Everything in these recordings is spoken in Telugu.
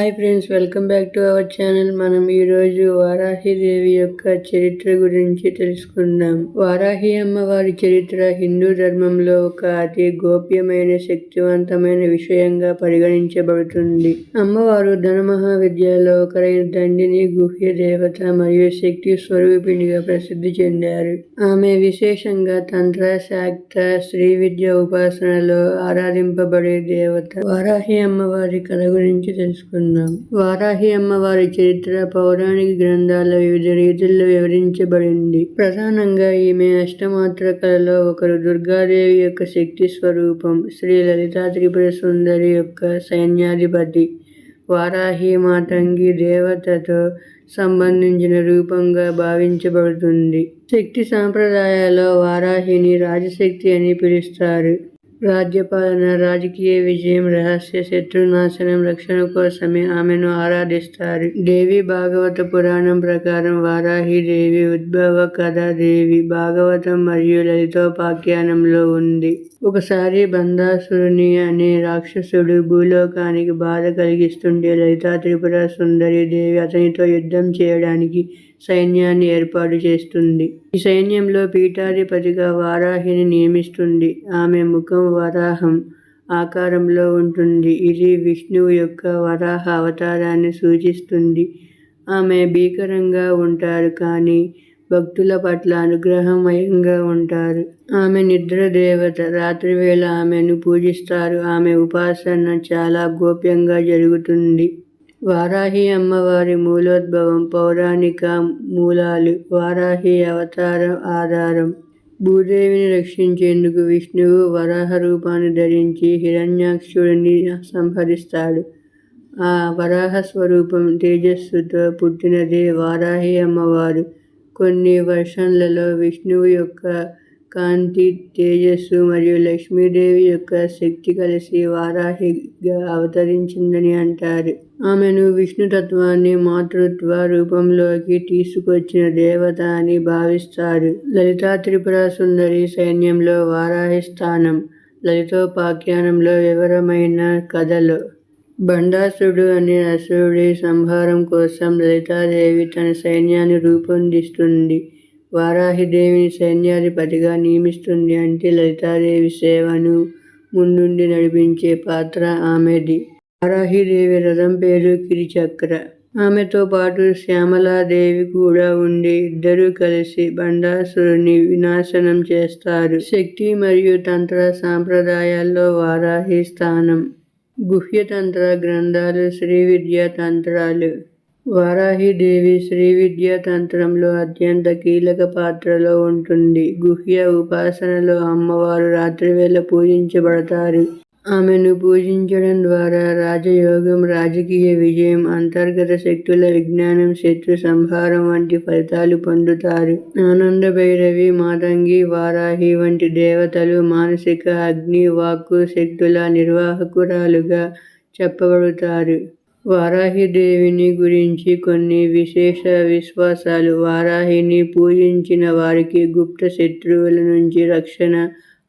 Hi friends, welcome back to our channel. మనం ఈరోజు వారాహిదేవి యొక్క చరిత్ర గురించి తెలుసుకుందాం. వారాహి అమ్మవారి చరిత్ర హిందూ ధర్మంలో ఒక అతి గోప్యమైన శక్తివంతమైన విషయంగా పరిగణించబడుతుంది. అమ్మవారు ధన మహావిద్యలో ఒకరైన దండిని, గుహ్య దేవత మరియు శక్తి స్వరూపిణిగా ప్రసిద్ధి చెందారు. ఆమె విశేషంగా తంత్ర, శాక్త, శ్రీ విద్య ఉపాసనలో ఆరాధింపబడే దేవత. వారాహి అమ్మవారి కథ గురించి తెలుసుకుందాం. వారాహి అమ్మవారి చరిత్ర పౌరాణిక గ్రంథాల్లో వివిధ రీతుల్లో వివరించబడింది. ప్రధానంగా ఈమె అష్టమాత్ర కళలో ఒకరు. దుర్గాదేవి యొక్క శక్తి స్వరూపం. శ్రీ లలితా త్రిపుర సుందరి యొక్క సైన్యాధిపతి. వారాహి మాతంగి దేవతతో సంబంధించిన రూపంగా భావించబడుతుంది. శక్తి సాంప్రదాయాల్లో వారాహిని రాజశక్తి అని పిలుస్తారు. రాజ్యపాలన, రాజకీయ విజయం, రహస్య శత్రునాశనం, రక్షణ కోసమే ఆమెను ఆరాధిస్తారు. దేవి భాగవత పురాణం ప్రకారం వారాహి దేవి ఉద్భవ కథ దేవి భాగవతం మరియు లలితోపాఖ్యానంలో ఉంది. ఒకసారి బంధాసురుని అనే రాక్షసుడు భూలోకానికి బాధ కలిగిస్తుంటే లలితా త్రిపుర సుందరి దేవి అతనితో యుద్ధం చేయడానికి సైన్యాన్ని ఏర్పాటు చేస్తుంది. ఈ సైన్యంలో పీఠాధిపతిగా వారాహిని నియమిస్తుంది. ఆమె ముఖం వరాహం ఆకారంలో ఉంటుంది. ఇది విష్ణువు యొక్క వరాహ అవతారాన్ని సూచిస్తుంది. ఆమె భీకరంగా ఉంటారు, కానీ భక్తుల పట్ల అనుగ్రహమయంగా ఉంటారు. ఆమె నిద్ర దేవత. రాత్రివేళ ఆమెను పూజిస్తారు. ఆమె ఉపాసన చాలా గోప్యంగా జరుగుతుంది. వారాహి అమ్మవారి మూలోద్భవం. పౌరాణిక మూలాలు. వారాహి అవతారం ఆధారం. భూదేవిని రక్షించేందుకు విష్ణువు వరాహ రూపాన్ని ధరించి హిరణ్యాక్షుడిని సంహరిస్తాడు. ఆ వరాహ స్వరూపం తేజస్సుతో పుట్టినదే వారాహి అమ్మవారు. కొన్ని వర్షన్లలో విష్ణువు యొక్క కాంతి, తేజస్సు మరియు లక్ష్మీదేవి యొక్క శక్తి కలిసి వారాహిగా అవతరించిందని అంటారు. ఆమెను విష్ణుతత్వాన్ని మాతృత్వ రూపంలోకి తీసుకొచ్చిన దేవత అని భావిస్తారు. లలితా త్రిపుర సుందరి సైన్యంలో వారాహి స్థానం. లలితోపాఖ్యానంలో వివరమైన కథలో బండాసుడు అనే అసురుడి సంహారం కోసం లలితాదేవి తన సైన్యాన్ని రూపొందిస్తుంది. వారాహిదేవిని సైన్యాధిపతిగా నియమిస్తుంది. అంటే లలితాదేవి సేవను ముందుండి నడిపించే పాత్ర ఆమెది. వారాహిదేవి రథం పేరు కిరిచక్ర. ఆమెతో పాటు శ్యామలాదేవి కూడా ఉండి ఇద్దరూ కలిసి బండాసురుని వినాశనం చేస్తారు. శక్తి మరియు తంత్ర సాంప్రదాయాల్లో వారాహి స్థానం. గుహ్యతంత్ర గ్రంథాలు. శ్రీ విద్యా తంత్రాలు. వారాహిదేవి శ్రీ విద్యా తంత్రంలో అత్యంత కీలక పాత్రలో ఉంటుంది. గుహ్య ఉపాసనలో అమ్మవారు రాత్రివేళ పూజించబడతారు. ఆమెను పూజించడం ద్వారా రాజయోగం, రాజకీయ విజయం, అంతర్గత శక్తుల విజ్ఞానం, శత్రు సంహారం వంటి ఫలితాలు పొందుతారు. ఆనంద భైరవి, మాతంగి, వారాహి వంటి దేవతలు మానసిక, అగ్ని, వాక్కు శక్తుల నిర్వాహకురాలుగా చెప్పబడతారు. వారాహిదేవిని గురించి కొన్ని విశేష విశ్వాసాలు. వారాహిని పూజించిన వారికి గుప్త శత్రువుల నుంచి రక్షణ,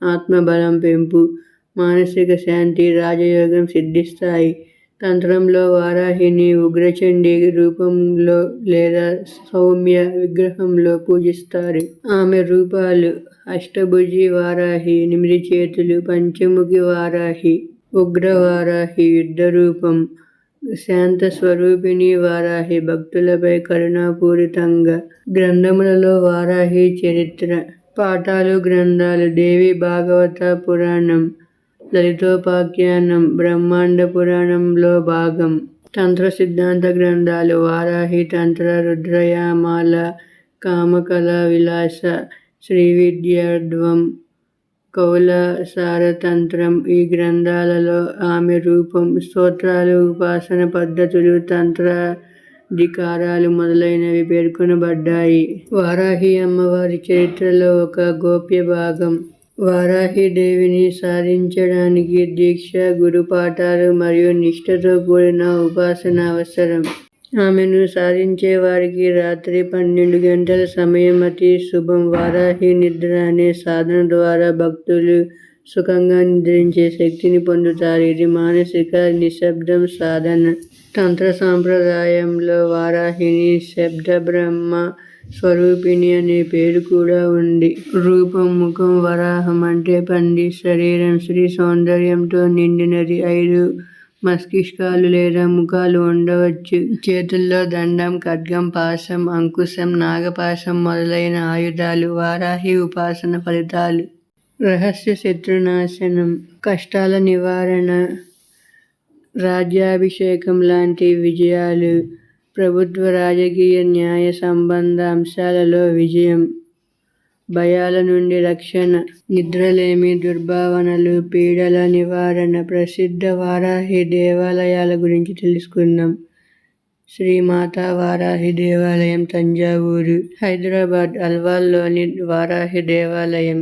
ఆత్మబలం పెంపు, మానసిక శాంతి, రాజయోగం సిద్ధిస్తాయి. తంత్రంలో వారాహిని ఉగ్రచండీ రూపంలో లేదా సౌమ్య విగ్రహంలో పూజిస్తారు. ఆమె రూపాలు: అష్టభుజి వారాహి, 8 చేతులు, పంచముఖి వారాహి, ఉగ్ర వారాహి, యుద్ధ రూపం, శాంత స్వరూపిణి వారాహి, భక్తులపై కరుణాపూరితంగా. గ్రంథములలో వారాహి చరిత్ర. పాఠాలు. గ్రంథాలు. దేవి భాగవత పురాణం, లలితోపాఖ్యానం, బ్రహ్మాండ పురాణంలో భాగం. తంత్ర సిద్ధాంత గ్రంథాలు. వారాహి తంత్ర, రుద్రయామాల, కామకళ విలాస, శ్రీవిద్యాధ్వం, కౌల సారతంత్రం. ఈ గ్రంథాలలో ఆమె రూపం, స్తోత్రాలు, ఉపాసన పద్ధతులు, తంత్రాధికారాలు మొదలైనవి పేర్కొనబడ్డాయి. వారాహి అమ్మవారి చరిత్రలో ఒక గోప్య భాగం. వారాహిదేవిని సాధించడానికి దీక్ష, గురుపాఠాలు మరియు నిష్ఠతో కూడిన ఉపాసన అవసరం. ఆమెను సాధించే వారికి రాత్రి 12 గంటల సమయం అతి శుభం. వారాహి నిద్ర అనే సాధన ద్వారా భక్తులు సుఖంగా నిద్రించే శక్తిని పొందుతారు. ఇది మానసిక నిశ్శబ్దం సాధన. తంత్ర సాంప్రదాయంలో వారాహిని శబ్ద బ్రహ్మ స్వరూపిణి అనే పేరు కూడా ఉంది. రూపం ముఖం వరాహం అంటే పండి, శరీరం శ్రీ సౌందర్యంతో నిండినది. 5 మస్తిష్కాలు లేదా ముఖాలు ఉండవచ్చు. చేతుల్లో దండం, ఖడ్గం, పాశం, అంకుశం, నాగపాశం మొదలైన ఆయుధాలు. వారాహి ఉపాసన ఫలితాలు: రహస్య శత్రునాశనం, కష్టాల నివారణ, రాజ్యాభిషేకం లాంటి విజయాలు, ప్రభుత్వ రాజకీయ న్యాయ సంబంధ అంశాలలో విజయం, భయాల నుండి రక్షణ, నిద్రలేమి, దుర్భావనలు, పీడల నివారణ. ప్రసిద్ధ వారాహి దేవాలయాల గురించి తెలుసుకుందాం. శ్రీ మాతా వారాహి దేవాలయం తంజావూరు, హైదరాబాద్. అల్వాల్లోని వారాహి దేవాలయం,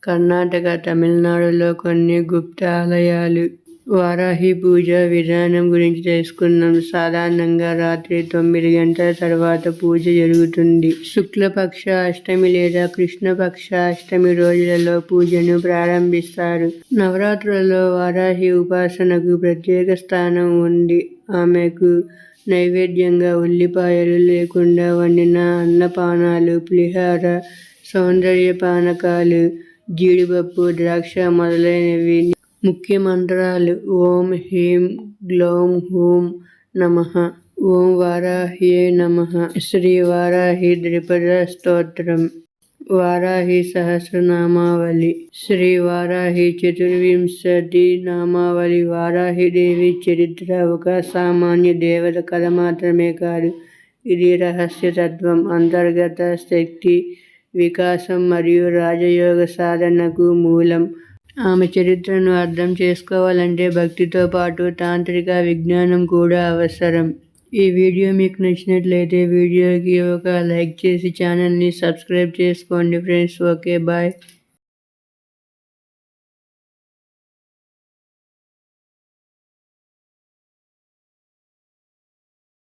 కర్ణాటక, తమిళనాడులో కొన్ని గుప్త ఆలయాలు. వారాహి పూజ విధానం గురించి తెలుసుకుందాం. సాధారణంగా రాత్రి 9 గంటల తర్వాత పూజ జరుగుతుంది. శుక్లపక్ష అష్టమి లేదా కృష్ణపక్ష అష్టమి రోజులలో పూజను ప్రారంభిస్తారు. నవరాత్రులలో వారాహి ఉపాసనకు ప్రత్యేక స్థానం ఉంది. ఆమెకు నైవేద్యంగా ఉల్లిపాయలు లేకుండా వండిన అన్నపానాలు, పులిహోర, సౌందర్య పానకాలు, జీడిపప్పు, ద్రాక్ష మొదలైనవి. ముఖ్య మంత్రాలు: ఓం హ్రీం గ్లౌం హూం నమః, ఓం వారాహ్యై నమః, శ్రీ వారాహి ద్విపద స్తోత్రం, వారాహి సహస్రనామావళి, శ్రీ వారాహి చతుర్వింశతి నామావళి. వారాహిదేవి చరిత్ర ఒక సామాన్య దేవత కథ మాత్రమే కాదు. ఇది రహస్యతత్వం, అంతర్గత శక్తి వికాసం మరియు రాజయోగ సాధనకు మూలం. ఆమె చరిత్రను అర్థం చేసుకోవాలంటే భక్తితో పాటు తాంత్రిక విజ్ఞానం కూడా అవసరం. ఈ వీడియో మీకు నచ్చినట్లయితే వీడియోకి ఒక లైక్ చేసి ఛానల్ని సబ్స్క్రైబ్ చేసుకోండి ఫ్రెండ్స్. Okay, bye.